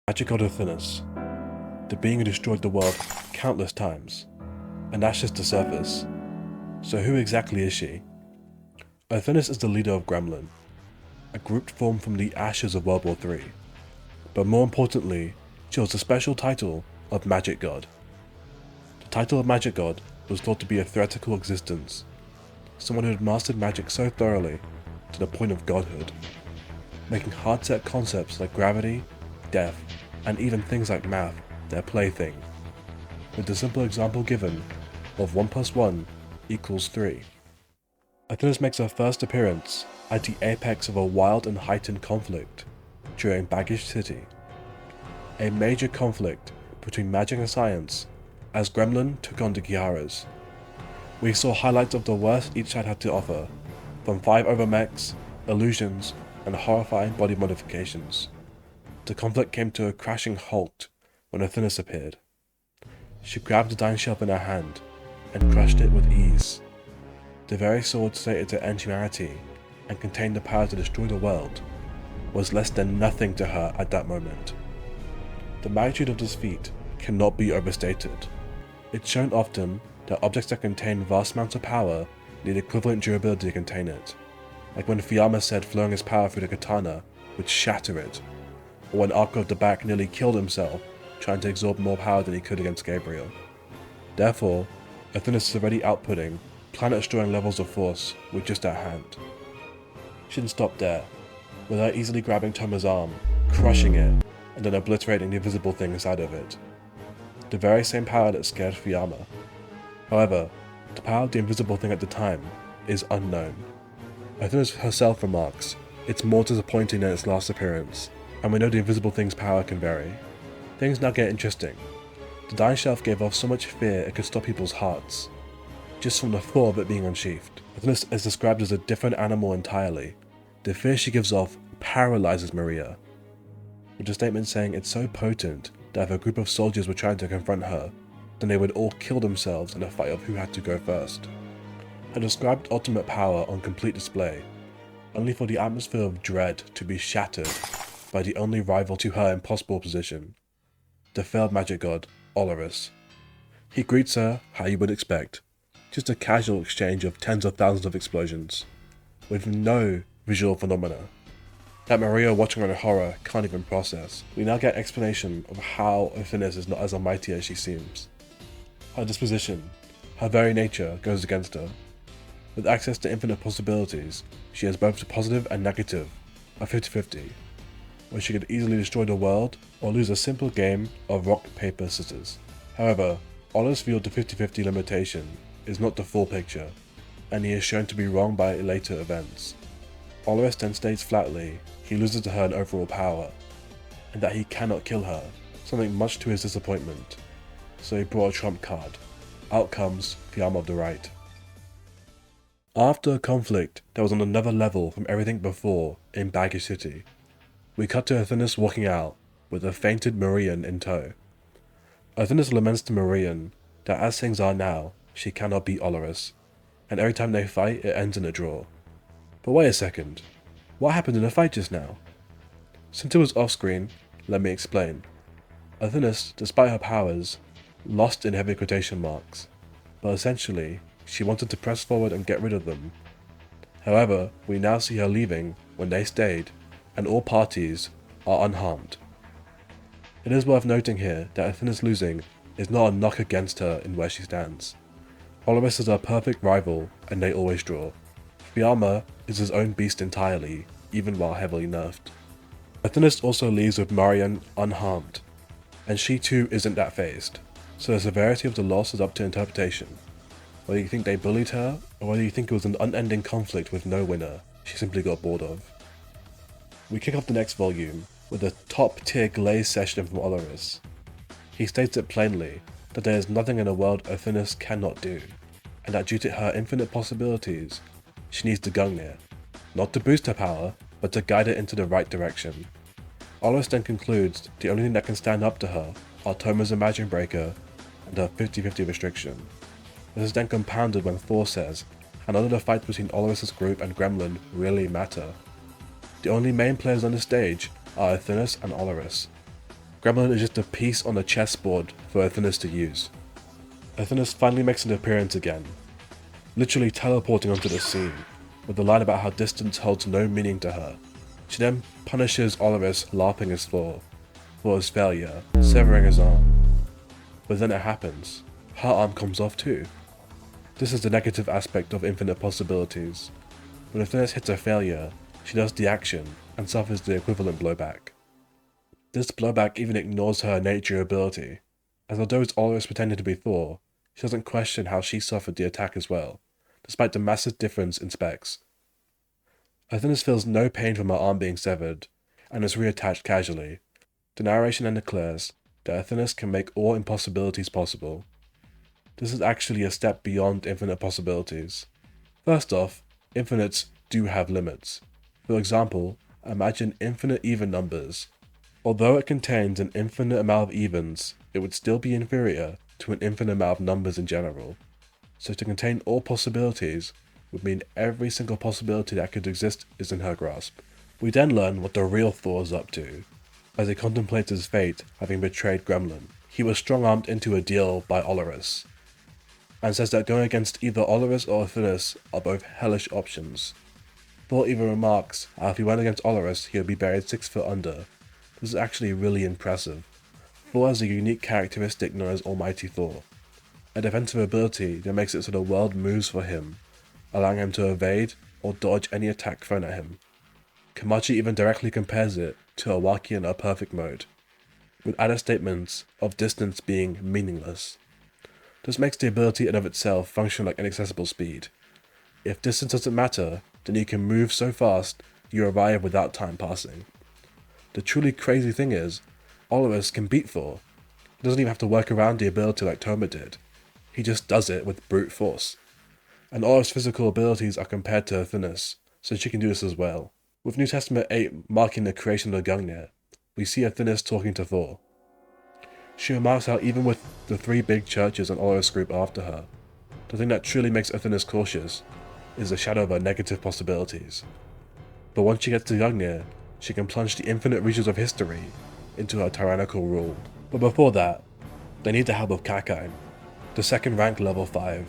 Magic god Othinus, the being who destroyed the world countless times. And that's just the surface. So who exactly is she? Othinus is the leader of Gremlin, a group formed from the ashes of World War III. But more importantly, she holds the special title of Magic God. The title of Magic God was thought to be a theoretical existence, someone who had mastered magic so thoroughly to the point of godhood, making hard-set concepts like gravity, death, and even things like math their plaything, with the simple example given of 1 + 1 = 3. Othinus makes her first appearance at the apex of a wild and heightened conflict during Baggage City, a major conflict between magic and science as Gremlin took on the Kiharas. We saw highlights of the worst each side had to offer, from 5 overmechs, illusions, and horrifying body modifications. The conflict came to a crashing halt when Othinus appeared. She grabbed the dying shelf in her hand and crushed it with ease. The very sword slated to end humanity and contained the power to destroy the world was less than nothing to her at that moment. The magnitude of this feat cannot be overstated. It's shown often that objects that contain vast amounts of power need equivalent durability to contain it, like when Fiamma said flowing his power through the katana would shatter it, or when Arco of the Back nearly killed himself trying to absorb more power than he could against Gabriel. Therefore, Othinus is already outputting planet-destroying levels of force with just her hand. She didn't stop there, with her easily grabbing Toma's arm, crushing it, and then obliterating the invisible thing inside of it. The very same power that scared Fiamma. However, the power of the invisible thing at the time is unknown. Othinus herself remarks, "It's more disappointing than its last appearance, and we know the invisible thing's power can vary." Things now get interesting. The dying shelf gave off so much fear it could stop people's hearts, just from the thought of it being unsheathed. Othinus is described as a different animal entirely. The fear she gives off paralyzes Maria, with the statement saying it's so potent that if a group of soldiers were trying to confront her, then they would all kill themselves in a fight of who had to go first. Her described ultimate power on complete display, only for the atmosphere of dread to be shattered by the only rival to her impossible position, the failed magic god, Othinus. He greets her how you would expect, just a casual exchange of tens of thousands of explosions, with no visual phenomena that Maria watching on in horror can't even process. We now get explanation of how Othinus is not as almighty as she seems. Her disposition, her very nature, goes against her. With access to infinite possibilities, she has both the positive and negative, a 50-50, where she could easily destroy the world or lose a simple game of rock, paper, scissors. However, Othinus viewed the 50-50 limitation is not the full picture, and he is shown to be wrong by later events. Othinus then states flatly he loses to her in overall power, and that he cannot kill her, something much to his disappointment. So he brought a trump card. Out comes Fiamma of the Right. After a conflict that was on another level from everything before in Baggage City, we cut to Othinus walking out with a fainted Marian in tow. Othinus laments to Marian that as things are now, she cannot beat Othinus, and every time they fight it ends in a draw. But wait a second, what happened in the fight just now? Since it was off screen, let me explain. Othinus, despite her powers, lost in heavy quotation marks, but essentially, she wanted to press forward and get rid of them. However, we now see her leaving when they stayed, and all parties are unharmed. It is worth noting here that Othinus losing is not a knock against her in where she stands. Othinus is her perfect rival, and they always draw. Fiamma is his own beast entirely, even while heavily nerfed. Othinus also leaves with Marian unharmed, and she too isn't that phased, so the severity of the loss is up to interpretation. Whether you think they bullied her, or whether you think it was an unending conflict with no winner she simply got bored of. We kick off the next volume with a top-tier glaze session from Othinus. He states it plainly that there is nothing in the world Othinus cannot do, and that due to her infinite possibilities, she needs the Gungnir, not to boost her power, but to guide it into the right direction. Othinus then concludes the only thing that can stand up to her are Toma's Imagine Breaker and her 50-50 restriction. This is then compounded when Thor says how none of the fights between Othinus' group and Gremlin really matter. The only main players on the stage are Othinus and Othinus. Gremlin is just a piece on the chessboard for Othinus to use. Othinus finally makes an appearance again, literally teleporting onto the scene, with a line about how distance holds no meaning to her. She then punishes Othinus LARPing his fall for his failure, severing his arm. But then it happens. Her arm comes off too. This is the negative aspect of infinite possibilities. When Othinus hits a failure, she does the action and suffers the equivalent blowback. This blowback even ignores her nature ability, as although it's always pretending to be Thor, she doesn't question how she suffered the attack as well, despite the massive difference in specs. Othinus feels no pain from her arm being severed, and is reattached casually. The narration then declares that Othinus can make all impossibilities possible. This is actually a step beyond infinite possibilities. First off, infinites do have limits. For example, imagine infinite even numbers. Although it contains an infinite amount of evens, it would still be inferior to an infinite amount of numbers in general. So to contain all possibilities would mean every single possibility that could exist is in her grasp. We then learn what the real Thor is up to, as he contemplates his fate having betrayed Gremlin. He was strong-armed into a deal by Othinus, and says that going against either Othinus or Othinus are both hellish options. Thor even remarks how if he went against Othinus, he would be buried 6 foot under. This is actually really impressive. Thor has a unique characteristic known as Almighty Thor, a defensive ability that makes it so the world moves for him, allowing him to evade or dodge any attack thrown at him. Kamachi even directly compares it to a Waki in a perfect mode, with added statements of distance being meaningless. This makes the ability in of itself function like inaccessible speed. If distance doesn't matter, then you can move so fast you arrive without time passing. The truly crazy thing is, Othinus can beat Thor. He doesn't even have to work around the ability like Toma did. He just does it with brute force. And Othinus' physical abilities are compared to Othinus, so she can do this as well. With New Testament 8 marking the creation of the Gungnir, we see Othinus talking to Thor. She remarks how even with the 3 big churches and Othinus group after her, the thing that truly makes Othinus cautious is the shadow of her negative possibilities. But once she gets to Gungnir, she can plunge the infinite reaches of history into her tyrannical rule. But before that, they need the help of Kakai, the second rank level 5.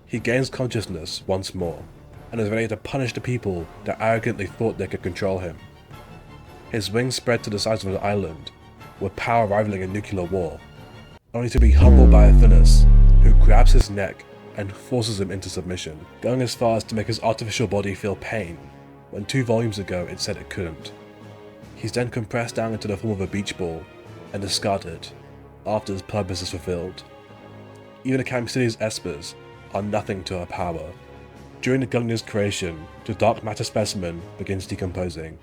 He gains consciousness once more, and is ready to punish the people that arrogantly thought they could control him. His wings spread to the size of an island, with power rivaling a nuclear war, only to be humbled by Othinus, who grabs his neck and forces him into submission, going as far as to make his artificial body feel pain, when 2 volumes ago it said it couldn't. He's then compressed down into the form of a beach ball, and discarded, after his purpose is fulfilled. Even the Camp City's espers are nothing to her power. During the Gungnir's creation, the dark matter specimen begins decomposing.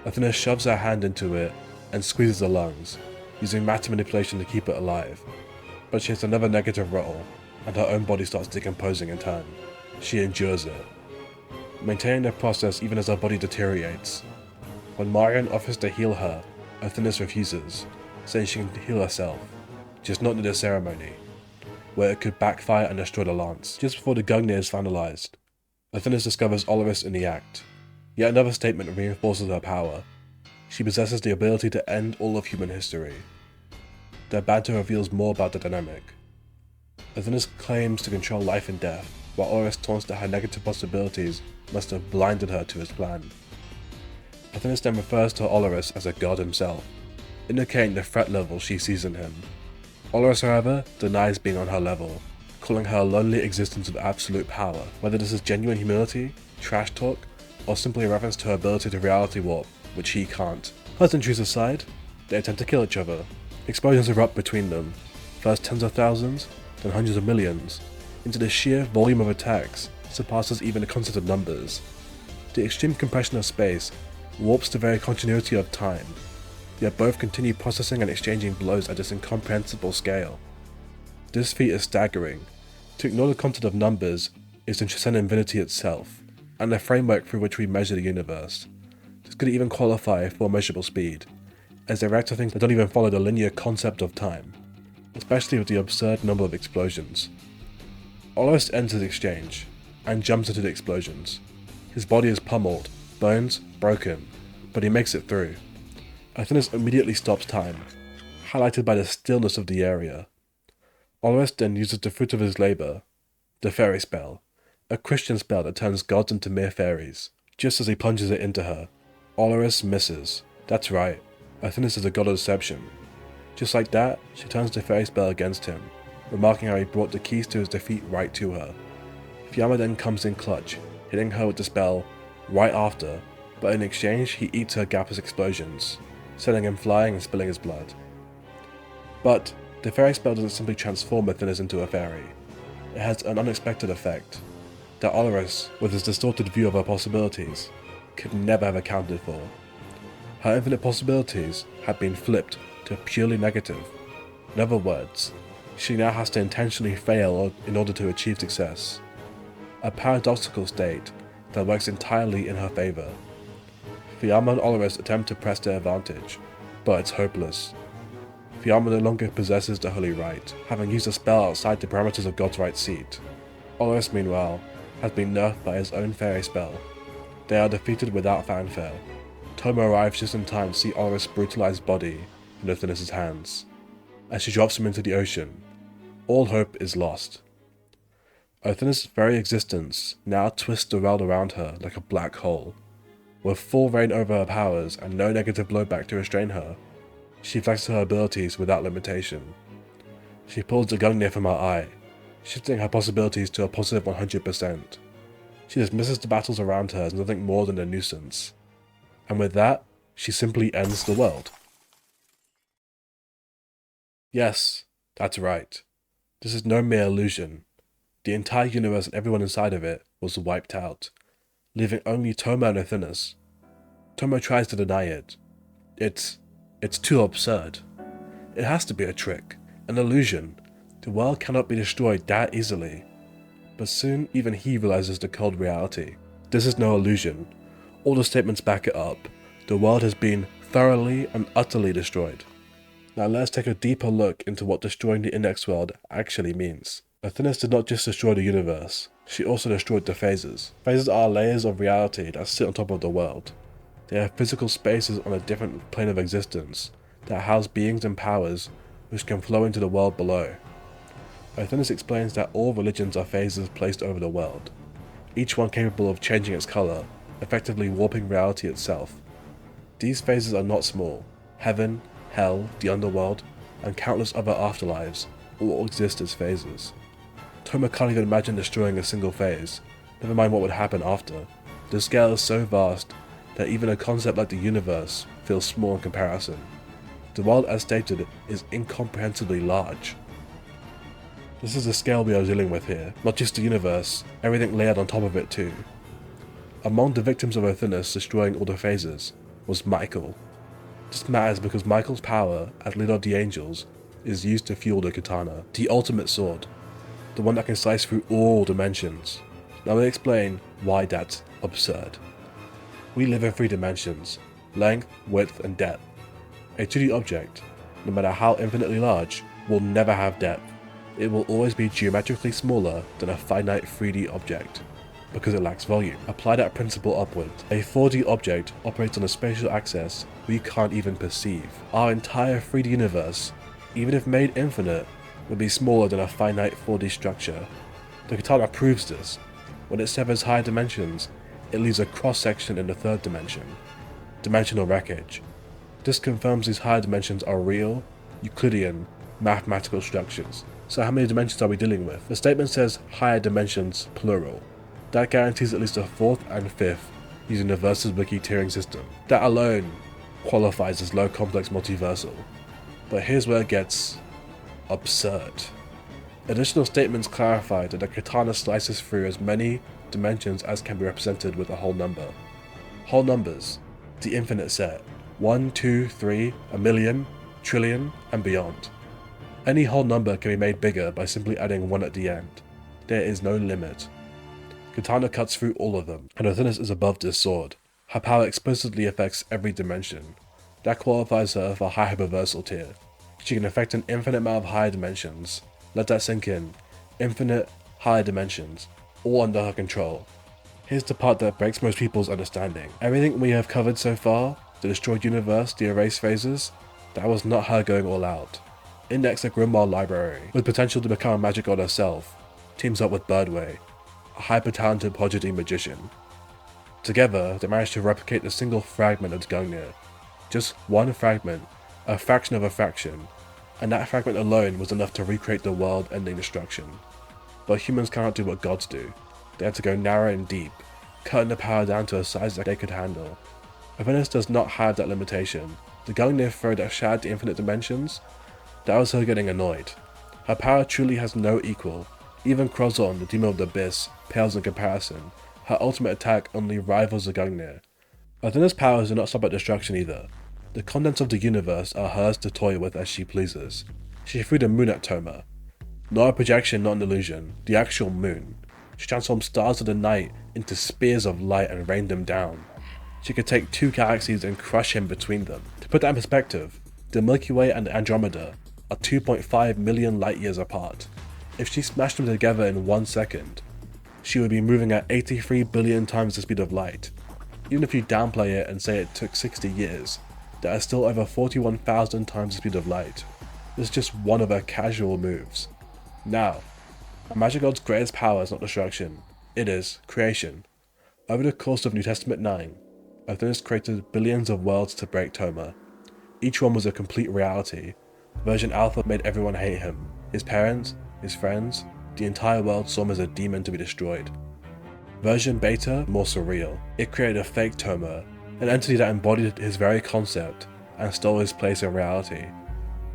Othinus shoves her hand into it and squeezes the lungs, using matter manipulation to keep it alive. But she hits another negative roll, and her own body starts decomposing in turn. She endures it, maintaining the process even as her body deteriorates. When Marion offers to heal her, Othinus refuses, saying she can heal herself, just not in the ceremony, where it could backfire and destroy the lance. Just before the Gungnir is finalized, Othinus discovers Othinus in the act. Yet another statement reinforces her power. She possesses the ability to end all of human history. Their banter reveals more about the dynamic. Othinus claims to control life and death, while Othinus taunts that her negative possibilities must have blinded her to his plan. Othinus then refers to Othinus as a god himself, indicating the threat level she sees in him. Othinus, however, denies being on her level, calling her a lonely existence of absolute power. Whether this is genuine humility, trash talk, or simply a reference to her ability to reality warp, which he can't. Pleasantries aside, they attempt to kill each other. Explosions erupt between them, first tens of thousands, then hundreds of millions, into the sheer volume of attacks surpasses even the concept of numbers. The extreme compression of space warps the very continuity of time, yet both continue processing and exchanging blows at this incomprehensible scale. This feat is staggering. To ignore the concept of numbers is to transcend infinity itself, and the framework through which we measure the universe. This could even qualify for measurable speed, as they react to things that don't even follow the linear concept of time, especially with the absurd number of explosions. Othinus ends his exchange, and jumps into the explosions. His body is pummeled, bones broken, but he makes it through. Othinus immediately stops time, highlighted by the stillness of the area. Othinus then uses the fruit of his labour, the fairy spell, a Christian spell that turns gods into mere fairies. Just as he plunges it into her, Othinus misses. That's right, Othinus is a god of deception. Just like that, she turns the fairy spell against him, remarking how he brought the keys to his defeat right to her. Fiamma then comes in clutch, hitting her with the spell right after, but in exchange he eats her gapless explosions, sending him flying and spilling his blood. But the fairy spell doesn't simply transform Othinus into a fairy. It has an unexpected effect that Othinus, with his distorted view of her possibilities, could never have accounted for. Her infinite possibilities had been flipped to purely negative. In other words, she now has to intentionally fail in order to achieve success. A paradoxical state that works entirely in her favour. Fiamma and Othinus attempt to press their advantage, but it's hopeless. Fiamma no longer possesses the holy right, having used a spell outside the parameters of God's right seat. Othinus, meanwhile, has been nerfed by his own fairy spell. They are defeated without fanfare. Toaru arrives just in time to see Othinus' brutalized body in Othinus' hands. As she drops him into the ocean, all hope is lost. Othinus' very existence now twists the world around her like a black hole. With full reign over her powers and no negative blowback to restrain her, she flexes her abilities without limitation. She pulls the Gungnir from her eye, shifting her possibilities to a positive 100%. She dismisses the battles around her as nothing more than a nuisance. And with that, she simply ends the world. Yes, that's right. This is no mere illusion. The entire universe and everyone inside of it was wiped out, leaving only Toaru and Othinus. Toaru tries to deny it. It's too absurd. It has to be a trick, an illusion. The world cannot be destroyed that easily. But soon even he realizes the cold reality. This is no illusion. All the statements back it up. The world has been thoroughly and utterly destroyed. Now let's take a deeper look into what destroying the index world actually means. Othinus did not just destroy the universe, she also destroyed the phases. Phases are layers of reality that sit on top of the world. They are physical spaces on a different plane of existence that house beings and powers which can flow into the world below. Othinus explains that all religions are phases placed over the world, each one capable of changing its colour, effectively warping reality itself. These phases are not small. Heaven, hell, the underworld, and countless other afterlives all exist as phases. Toaru can't even imagine destroying a single phase, never mind what would happen after. The scale is so vast that even a concept like the universe feels small in comparison. The world, as stated, is incomprehensibly large. This is the scale we are dealing with here, not just the universe, everything layered on top of it too. Among the victims of Othinus destroying all the phases was Michael. This matters because Michael's power, as leader of the angels, is used to fuel the katana, the ultimate sword, the one that can slice through all dimensions. Now we'll explain why that's absurd. We live in 3 dimensions, length, width, and depth. A 2D object, no matter how infinitely large, will never have depth. It will always be geometrically smaller than a finite 3D object, because it lacks volume. Apply that principle upward. A 4D object operates on a spatial axis we can't even perceive. Our entire 3D universe, even if made infinite, would be smaller than a finite 4D structure. The katana proves this. When it severs higher dimensions, it leaves a cross-section in the 3rd dimension. Dimensional wreckage. This confirms these higher dimensions are real, Euclidean, mathematical structures. So how many dimensions are we dealing with? The statement says higher dimensions, plural. That guarantees at least a 4th and 5th using the Versus Wiki tiering system. That alone qualifies as low complex multiversal. But here's where it gets absurd. Additional statements clarify that the katana slices through as many dimensions as can be represented with a whole number. Whole numbers, the infinite set, 1, 2, 3, a million, trillion, and beyond. Any whole number can be made bigger by simply adding 1 at the end. There is no limit. Katana cuts through all of them, and Othinus is above this sword. Her power explicitly affects every dimension. That qualifies her for high hyperversal tier. She can affect an infinite amount of higher dimensions. Let that sink in. Infinite, higher dimensions, all under her control. Here's the part that breaks most people's understanding. Everything we have covered so far, the destroyed universe, the erased phases, That was not her going all out. Index, a Grimoire library, with potential to become a magic god herself, teams up with Birdway, a hyper-talented prodigy magician. Together, they managed to replicate a single fragment of Gungnir. Just one fragment, a fraction of a fraction, and that fragment alone was enough to recreate the world-ending destruction. But humans cannot do what gods do. They had to go narrow and deep, cutting the power down to a size that they could handle. Othinus does not have that limitation. The Gungnir throw that shattered the infinite dimensions, that was her getting annoyed. Her power truly has no equal. Even Crozon, the demon of the abyss, pales in comparison. Her ultimate attack only rivals the Gungnir. Othinus' powers do not stop at destruction either. The contents of the universe are hers to toy with as she pleases. She threw the moon at Toma. Not a projection, not an illusion, the actual moon. She transformed stars of the night into spears of light and rained them down. She could take two galaxies and crush him between them. To put that in perspective, the Milky Way and Andromeda are 2.5 million light years apart. If she smashed them together in 1 second, she would be moving at 83 billion times the speed of light. Even if you downplay it and say it took 60 years, that is still over 41,000 times the speed of light. This is just one of her casual moves. Now, a magic god's greatest power is not destruction, it is creation. Over the course of New Testament 9, Othinus created billions of worlds to break Toma. Each one was a complete reality. Version Alpha made everyone hate him, his parents, his friends, the entire world saw him as a demon to be destroyed. Version Beta, more surreal. It created a fake Toma, an entity that embodied his very concept and stole his place in reality,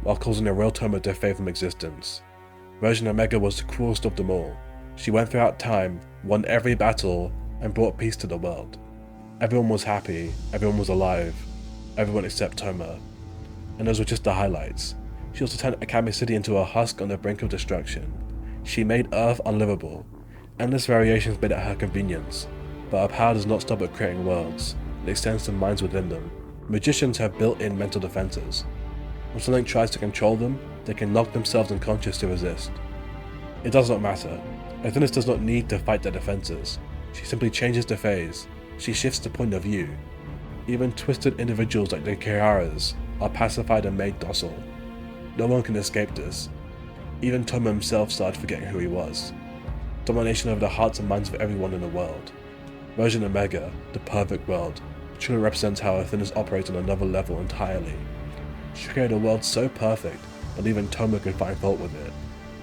while causing a real Toma to fade from existence. Version Omega was the cruelest of them all. She went throughout time, won every battle, and brought peace to the world. Everyone was happy, everyone was alive, everyone except Toma. And those were just the highlights. She also turned Akame City into a husk on the brink of destruction. She made Earth unlivable. Endless variations made at her convenience, but her power does not stop at creating worlds, it extends to minds within them. Magicians have built-in mental defenses. When something tries to control them, they can knock themselves unconscious to resist. It does not matter. Othinus does not need to fight their defenses. She simply changes the phase. She shifts the point of view. Even twisted individuals like the Kiharas are pacified and made docile. No one can escape this. Even Toma himself started forgetting who he was. Domination over the hearts and minds of everyone in the world. Version Omega, the perfect world, truly represents how Othinus operates on another level entirely. She created a world so perfect that even Toma could find fault with it.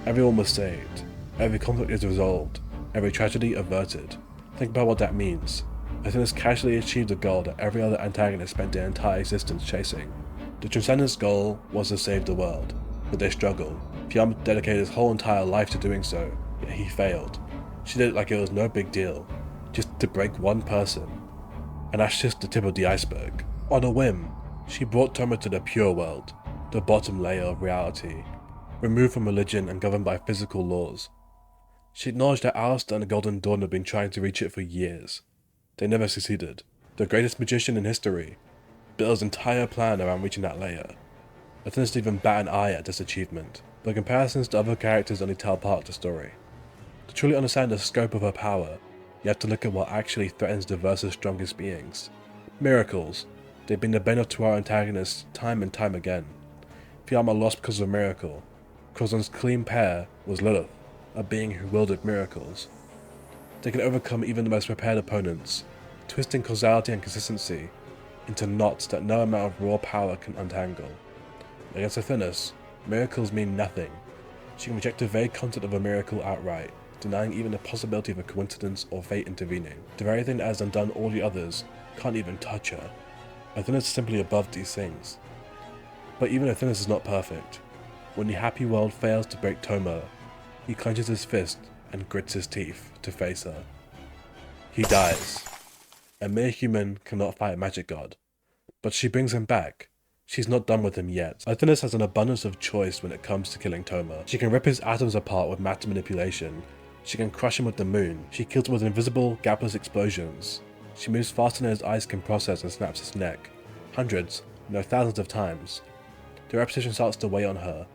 Everyone was saved. Every conflict is resolved. Every tragedy averted. Think about what that means. Othinus casually achieved a goal that every other antagonist spent their entire existence chasing. The Transcendent's goal was to save the world, but they struggled. Pyam dedicated his whole entire life to doing so, yet he failed. She did it like it was no big deal, just to break one person. And that's just the tip of the iceberg. On a whim, she brought Toma to the pure world, the bottom layer of reality, removed from religion and governed by physical laws. She acknowledged that Alistair and the Golden Dawn had been trying to reach it for years. They never succeeded. The greatest magician in history built his entire plan around reaching that layer. Othinus didn't even bat an eye at this achievement, but comparisons to other characters only tell part of the story. To truly understand the scope of her power, you have to look at what actually threatens the verse's strongest beings. Miracles. They've been the bane of Toaru antagonists time and time again. Fiamma lost because of a miracle. Crozon's clean pair was Lilith, a being who wielded miracles. They can overcome even the most prepared opponents, twisting causality and consistency into knots that no amount of raw power can untangle. Against Othinus, miracles mean nothing. She can reject the very concept of a miracle outright, denying even the possibility of a coincidence or fate intervening. The very thing that has undone all the others can't even touch her. Othinus is simply above these things. But even Othinus is not perfect. When the happy world fails to break Toma, he clenches his fist and grits his teeth to face her. He dies. A mere human cannot fight a magic god, but she brings him back. She's not done with him yet. Othinus has an abundance of choice when it comes to killing Toma. She can rip his atoms apart with matter manipulation. She can crush him with the moon. She kills him with invisible, gapless explosions. She moves faster than his eyes can process and snaps his neck. Hundreds, no thousands of times. The repetition starts to weigh on her.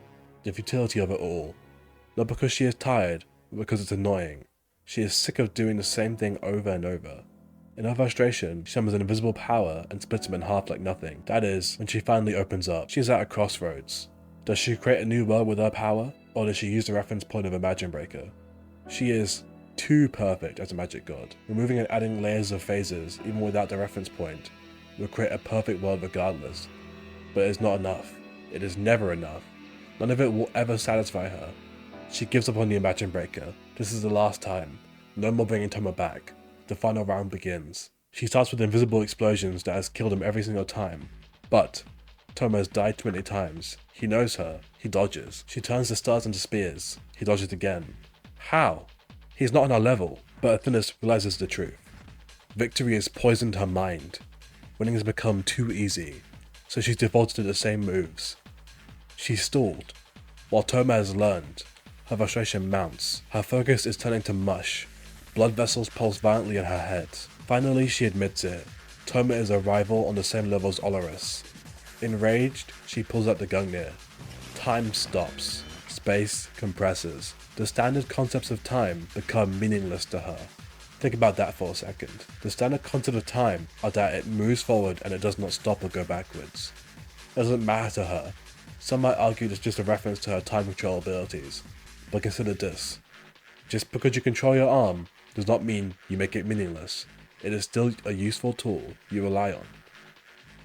The futility of it all. Not because she is tired, but because it's annoying. She is sick of doing the same thing over and over. In her frustration, she summons an invisible power and splits him in half like nothing. That is, when she finally opens up. She is at a crossroads. Does she create a new world with her power, or does she use the reference point of a magic breaker? She is too perfect as a magic god. Removing and adding layers of phases, even without the reference point, will create a perfect world regardless. But it is not enough. It is never enough. None of it will ever satisfy her. She gives up on the Imagine Breaker. This is the last time. No more bringing Toma back. The final round begins. She starts with invisible explosions that has killed him every single time. But Toma has died too many times. He knows her. He dodges. She turns the stars into spears. He dodges again. How? He's not on our level. But Othinus realizes the truth. Victory has poisoned her mind. Winning has become too easy. So she's defaulted to the same moves. She's stalled. While Toma has learned, her frustration mounts. Her focus is turning to mush. Blood vessels pulse violently in her head. Finally, she admits it. Toma is a rival on the same level as Othinus. Enraged, she pulls out the Gungnir. Time stops. Space compresses. The standard concepts of time become meaningless to her. Think about that for a second. The standard concept of time are that it moves forward and it does not stop or go backwards. It doesn't matter to her. Some might argue it's just a reference to her time control abilities. But consider this. Just because you control your arm does not mean you make it meaningless. It is still a useful tool you rely on.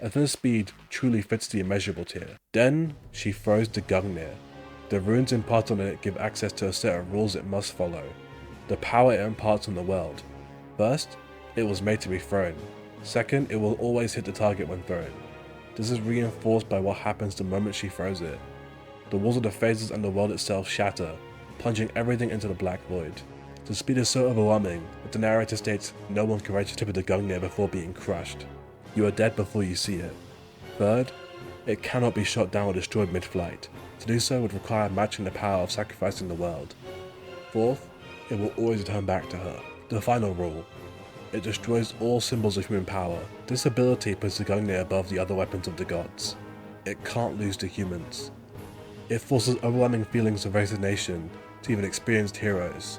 Othinus' speed truly fits the immeasurable tier. Then she throws the Gungnir. The runes imparted on it give access to a set of rules it must follow. The power it imparts on the world. First, it was made to be thrown. Second, it will always hit the target when thrown. This is reinforced by what happens the moment she throws it. The walls of the phases and the world itself shatter, plunging everything into the black void. The speed is so overwhelming that the narrator states no one can reach the tip of the Gungnir before being crushed. You are dead before you see it. Third, it cannot be shot down or destroyed mid-flight. To do so would require matching the power of sacrificing the world. Fourth, it will always return back to her. The final rule. It destroys all symbols of human power. This ability puts the Gungnir above the other weapons of the gods. It can't lose to humans. It forces overwhelming feelings of resignation to even experienced heroes.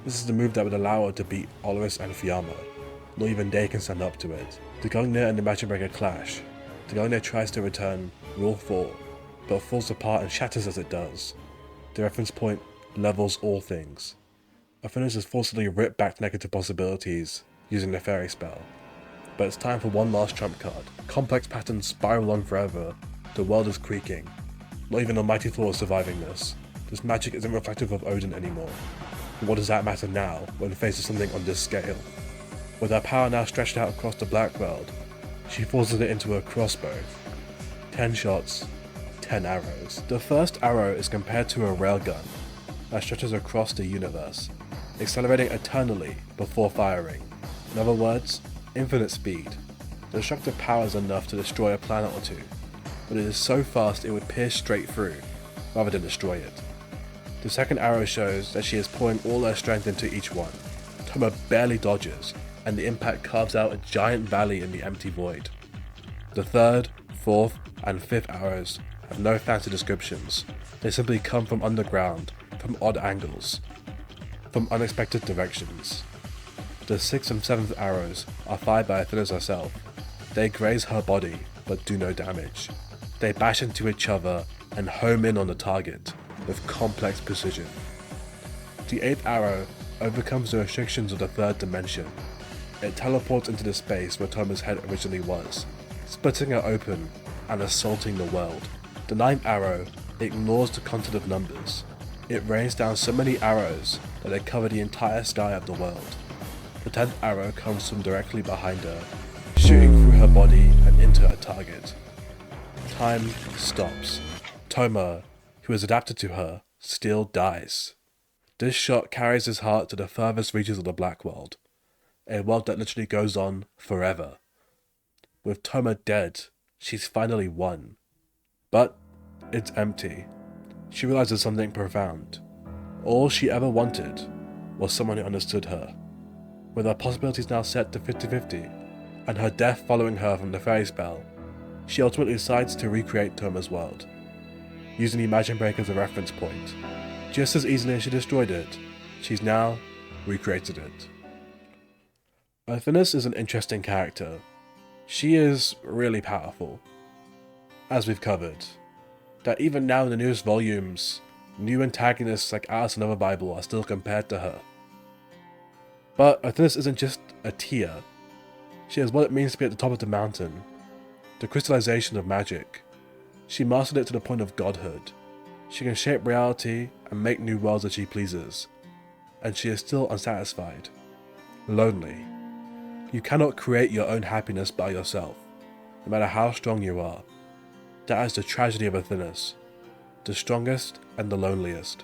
This is the move that would allow her to beat Othinus and Fiamma. Not even they can stand up to it. The Gungnir and the Magic Breaker clash. The Gungnir tries to return Rule 4, but falls apart and shatters as it does. The reference point levels all things. Othinus is forcibly ripped back to negative possibilities using the fairy spell. But it's time for one last trump card. Complex patterns spiral on forever. The world is creaking. Not even Almighty Thor is surviving this. This magic isn't reflective of Odin anymore. But what does that matter now when faced with something on this scale? With her power now stretched out across the black world, she forces it into a crossbow. 10 shots, 10 arrows. The first arrow is compared to a railgun that stretches across the universe, accelerating eternally before firing. In other words, infinite speed. The destructive power is enough to destroy a planet or two, but it is so fast it would pierce straight through, rather than destroy it. The second arrow shows that she is pouring all her strength into each one. Toma barely dodges, and the impact carves out a giant valley in the empty void. The third, fourth, and fifth arrows have no fancy descriptions. They simply come from underground, from odd angles, from unexpected directions. The sixth and seventh arrows are fired by Othinus herself. They graze her body, but do no damage. They bash into each other and home in on the target with complex precision. The eighth arrow overcomes the restrictions of the third dimension. It teleports into the space where Toma's head originally was, splitting it open and assaulting the world. The ninth arrow ignores the concept of numbers. It rains down so many arrows that they cover the entire sky of the world. The 10th arrow comes from directly behind her, shooting through her body and into her target. Time stops. Toma, who has adapted to her, still dies. This shot carries his heart to the furthest reaches of the Black World, a world that literally goes on forever. With Toma dead, she's finally won. But it's empty. She realizes something profound. All she ever wanted was someone who understood her. With her possibilities now set to 50-50, and her death following her from the fairy spell, she ultimately decides to recreate Toma's world, using the Imagine Breaker as a reference point. Just as easily as she destroyed it, she's now recreated it. Othinus is an interesting character. She is really powerful. As we've covered, that even now in the newest volumes, new antagonists like Alice and Another Bible are still compared to her. But Othinus isn't just a Tia. She has what it means to be at the top of the mountain, the crystallization of magic. She mastered it to the point of godhood. She can shape reality and make new worlds as she pleases. And she is still unsatisfied. Lonely. You cannot create your own happiness by yourself, no matter how strong you are. That is the tragedy of Othinus, the strongest and the loneliest.